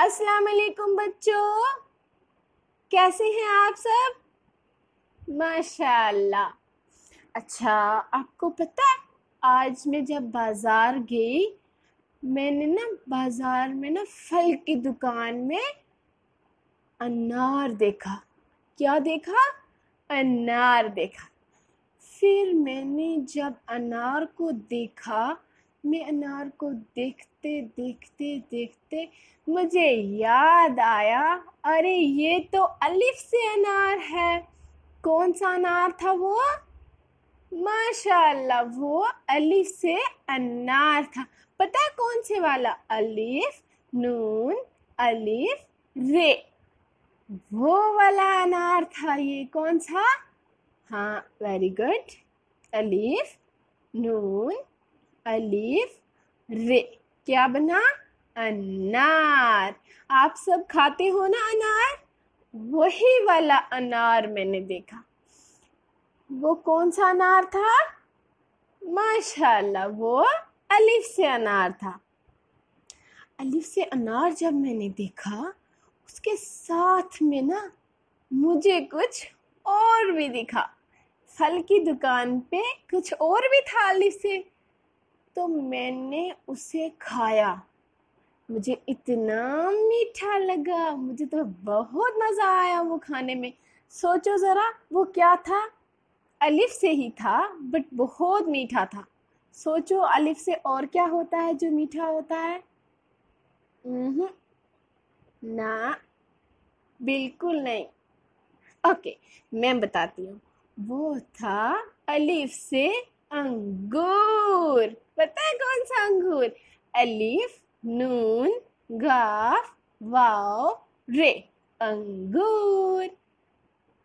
अस्सलाम वालेकुम बच्चों, कैसे हैं आप सब? माशाअल्लाह। अच्छा, आपको पता है आज मैं जब बाज़ार गई, मैंने ना बाज़ार में ना फल की दुकान में अनार देखा। क्या देखा? अनार देखा। फिर मैंने जब अनार को देखा, मैं अनार को देखते देखते देखते मुझे याद आया, अरे ये तो अलिफ से अनार है। कौन सा अनार था वो? माशाअल्लाह, वो अलिफ से अनार था। पता है कौन से वाला? अलिफ नून अलिफ रे, वो वाला अनार था। ये कौन सा? हाँ, वेरी गुड। अलिफ नून अलिफ रे, क्या बना? अनार। आप सब खाते हो ना अनार? वही वाला अनार मैंने देखा। वो कौन सा अनार था? माशाअल्लाह, वो अलिफ से अनार था। अलिफ से अनार जब मैंने देखा, उसके साथ में ना मुझे कुछ और भी दिखा। फल की दुकान पे कुछ और भी था अलिफ से, तो मैंने उसे खाया। मुझे इतना मीठा लगा, मुझे तो बहुत मज़ा आया वो खाने में। सोचो ज़रा, वो क्या था? अलिफ से ही था, बट बहुत मीठा था। सोचो अलिफ से और क्या होता है जो मीठा होता है? ना, बिल्कुल नहीं। ओके, मैं बताती हूँ। वो था अलिफ से अंगूर। पता है कौन सा अंगूर? अलिफ नून गाफ वाव रे, अंगूर।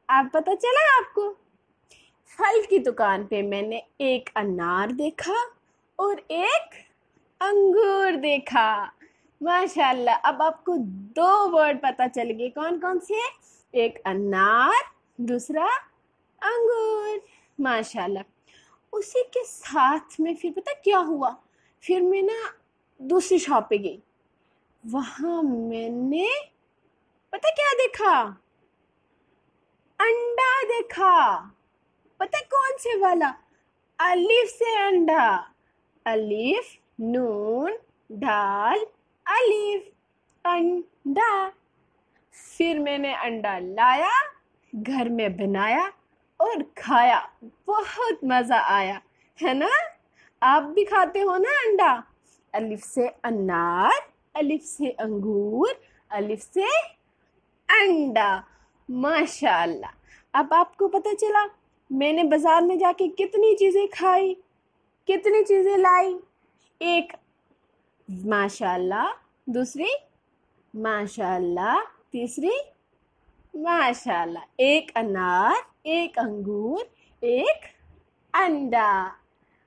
आप पता चला आपको? फल की दुकान पे मैंने एक अनार देखा और एक अंगूर देखा। माशाल्लाह, अब आपको दो वर्ड पता चल गए। कौन कौन से? एक अनार, दूसरा अंगूर। माशाल्लाह। उसी के साथ में फिर पता क्या हुआ? फिर मैं ना दूसरी शॉप पे गई। वहां मैंने पता क्या देखा? अंडा देखा। पता कौन से वाला? अलिफ से अंडा। अलिफ नून दाल अलिफ, अंडा। फिर मैंने अंडा लाया, घर में बनाया और खाया। बहुत मज़ा आया, है ना? आप भी खाते हो ना अंडा? अलिफ से अनार, अलिफ से अंगूर, अलिफ से अंडा। माशाअल्लाह। अब आपको पता चला मैंने बाजार में जाके कितनी चीज़ें खाई, कितनी चीज़ें लाई। एक माशाअल्लाह, दूसरी माशाअल्लाह, तीसरी माशाअल्लाह। एक अनार, एक अंगूर, एक अंडा।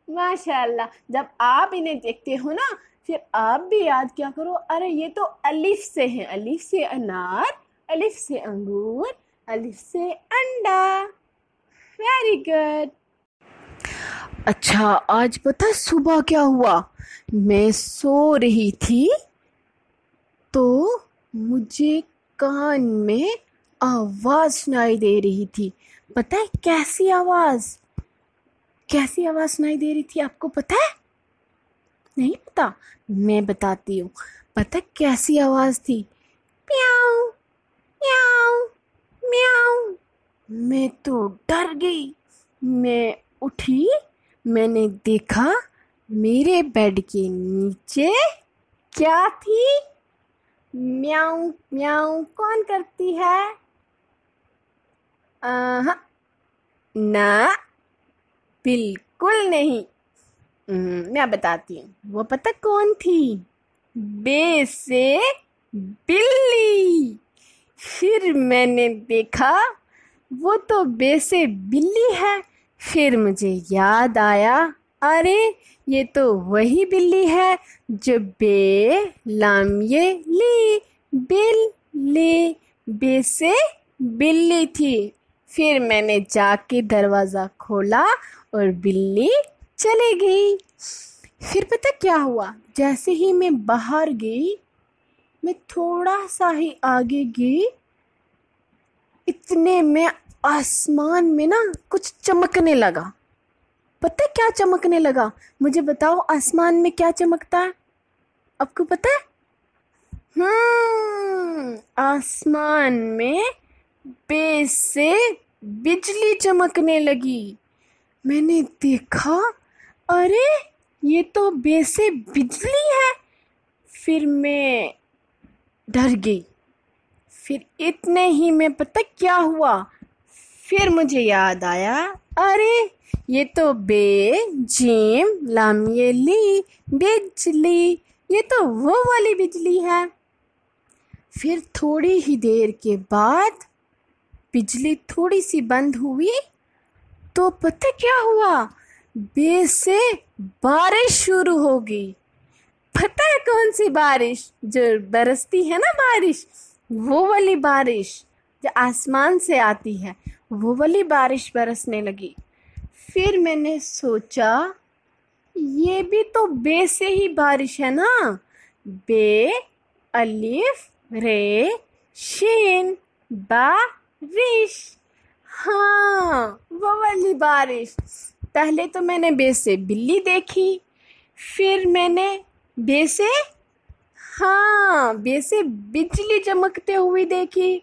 माशाअल्लाह। जब आप इन्हें देखते हो ना, फिर आप भी याद क्या करो, अरे ये तो अलिफ से है। अलिफ से अनार, अलिफ से अंगूर, अलिफ से अंडा। Very good. अच्छा, आज पता सुबह क्या हुआ? मैं सो रही थी तो मुझे कान में आवाज सुनाई दे रही थी। पता है कैसी आवाज? कैसी आवाज सुनाई दे रही थी आपको पता है? नहीं पता? मैं बताती हूँ। पता कैसी आवाज थी? म्याऊ म्याऊ म्याऊ। मैं तो डर गई। मैं उठी, मैंने देखा मेरे बेड के नीचे क्या थी? म्याऊ म्याऊ कौन करती है? ना, बिल्कुल नहीं। मैं बताती हूँ। वो पता कौन थी? बे से बिल्ली। फिर मैंने देखा वो तो बे से बिल्ली है। फिर मुझे याद आया, अरे ये तो वही बिल्ली है जो बे लामिये ली, बिल्ली। बे से बिल्ली थी। फिर मैंने जाके दरवाज़ा खोला और बिल्ली चली गई। फिर पता क्या हुआ? जैसे ही मैं बाहर गई, मैं थोड़ा सा ही आगे गई, इतने में आसमान में ना कुछ चमकने लगा। पता है क्या चमकने लगा? मुझे बताओ, आसमान में क्या चमकता है? आपको पता है? आसमान में बेस से बिजली चमकने लगी। मैंने देखा, अरे ये तो बेस से बिजली है। फिर मैं डर गई। फिर इतने ही में पता क्या हुआ? फिर मुझे याद आया, अरे ये तो बे जिम लाम ये ली बिजली, ये तो वो वाली बिजली है। फिर थोड़ी ही देर के बाद बिजली थोड़ी सी बंद हुई, तो पता क्या हुआ? बे से बारिश शुरू हो गई। पता है कौन सी बारिश? जो बरसती है ना बारिश, वो वाली बारिश जो आसमान से आती है, वो वाली बारिश बरसने लगी। फिर मैंने सोचा, ये भी तो बे से ही बारिश है ना। बे अलिफ रे शीन बारिश। हाँ, वो वाली बारिश। पहले तो मैंने बे से बिल्ली देखी, फिर मैंने बे से बिजली चमकते हुई देखी।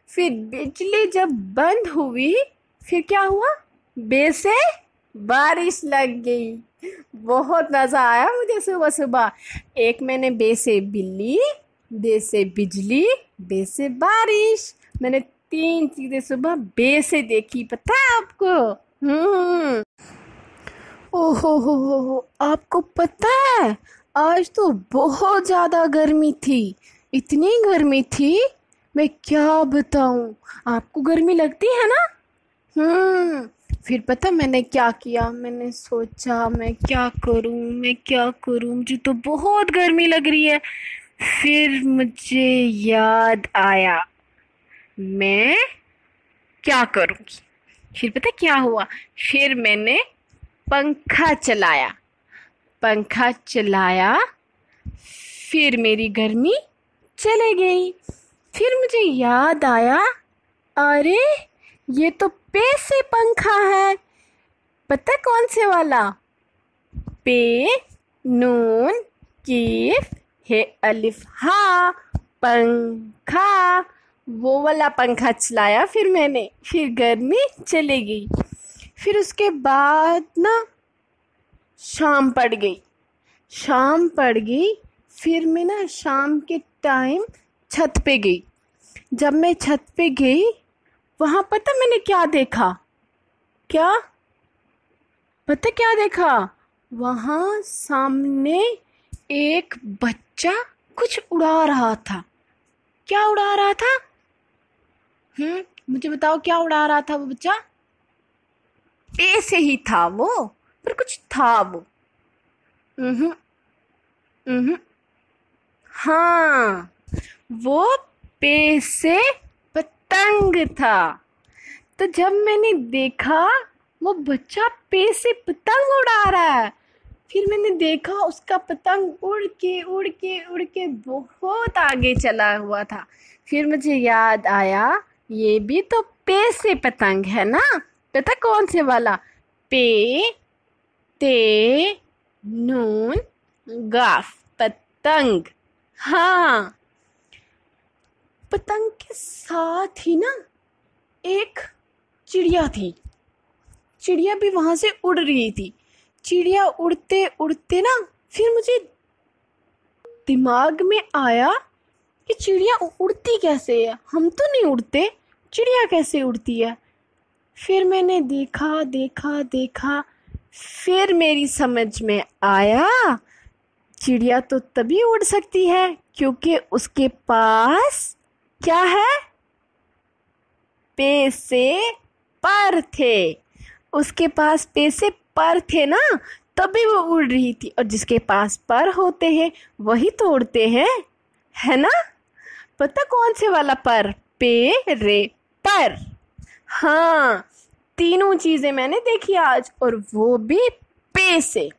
फिर बिजली जब बंद हुई, फिर क्या हुआ? बे से बारिश लग गई। बहुत मज़ा आया मुझे सुबह सुबह। एक मैंने बे से बिल्ली, बे से बिजली, बे से बारिश, मैंने 3 चीज़ें सुबह बे से देखी। पता है आपको? ओहो, आपको पता है, आज तो बहुत ज़्यादा गर्मी थी। इतनी गर्मी थी, मैं क्या बताऊं। आपको गर्मी लगती है ना? फिर पता मैंने क्या किया? मैंने सोचा मैं क्या करूं, मुझे तो बहुत गर्मी लग रही है। फिर मुझे याद आया, मैं क्या करूंगी। फिर पता क्या हुआ? फिर मैंने पंखा चलाया, फिर मेरी गर्मी चली गई। फिर मुझे याद आया, अरे ये तो पे से पंखा है। पता कौन से वाला? पे नून कीफ हे अलिफ हा पंखा, वो वाला पंखा चलाया फिर मैंने। फिर गर्मी चली गई। फिर उसके बाद ना शाम पड़ गई। फिर मैं ना शाम के टाइम छत पे गई। जब मैं छत पे गई, वहाँ पता मैंने क्या देखा? क्या देखा? वहाँ सामने एक बच्चा कुछ उड़ा रहा था। क्या उड़ा रहा था? मुझे बताओ, क्या उड़ा रहा था वो बच्चा? पे से ही था वो, पर कुछ था वो। हाँ, वो पे से पतंग था। तो जब मैंने देखा वो बच्चा पे से पतंग उड़ा रहा है, फिर मैंने देखा उसका पतंग उड़ के बहुत आगे चला हुआ था। फिर मुझे याद आया, ये भी तो पे से पतंग है ना। पता कौन से वाला? पे ते नून गाफ, पतंग। हाँ, पतंग के साथ ही ना एक चिड़िया थी। चिड़िया भी वहां से उड़ रही थी। चिड़िया उड़ते उड़ते ना, फिर मुझे दिमाग में आया कि चिड़िया उड़ती कैसे है? हम तो नहीं उड़ते, चिड़िया कैसे उड़ती है? फिर मैंने देखा, फिर मेरी समझ में आया, चिड़िया तो तभी उड़ सकती है क्योंकि उसके पास क्या है? पे से पर थे। उसके पास पे से पर थे ना, तभी वो उड़ रही थी। और जिसके पास पर होते हैं वही तो उड़ते हैं, है ना? पता कौन से वाला पर? पे रे पर। हाँ, तीनों चीजें मैंने देखी आज, और वो भी पे से।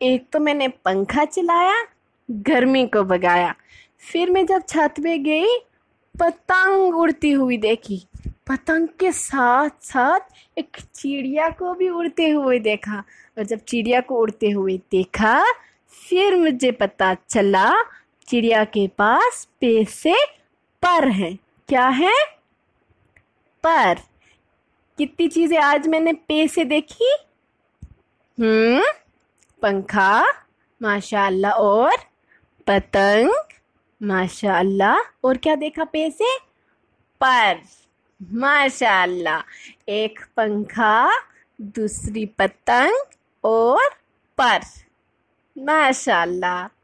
एक तो मैंने पंखा चलाया, गर्मी को भगाया। फिर मैं जब छत पे गई, पतंग उड़ती हुई देखी। पतंग के साथ साथ एक चिड़िया को भी उड़ते हुए देखा। और जब चिड़िया को उड़ते हुए देखा, फिर मुझे पता चला चिड़िया के पास पे से पर है। क्या है? पर। कितनी चीजें आज मैंने पे से देखी? पंखा, माशाअल्लाह, और पतंग, माशाअल्लाह, और क्या देखा पे से? पर, माशाअल्लाह। एक पंखा, दूसरी पतंग और पर, माशाअल्लाह।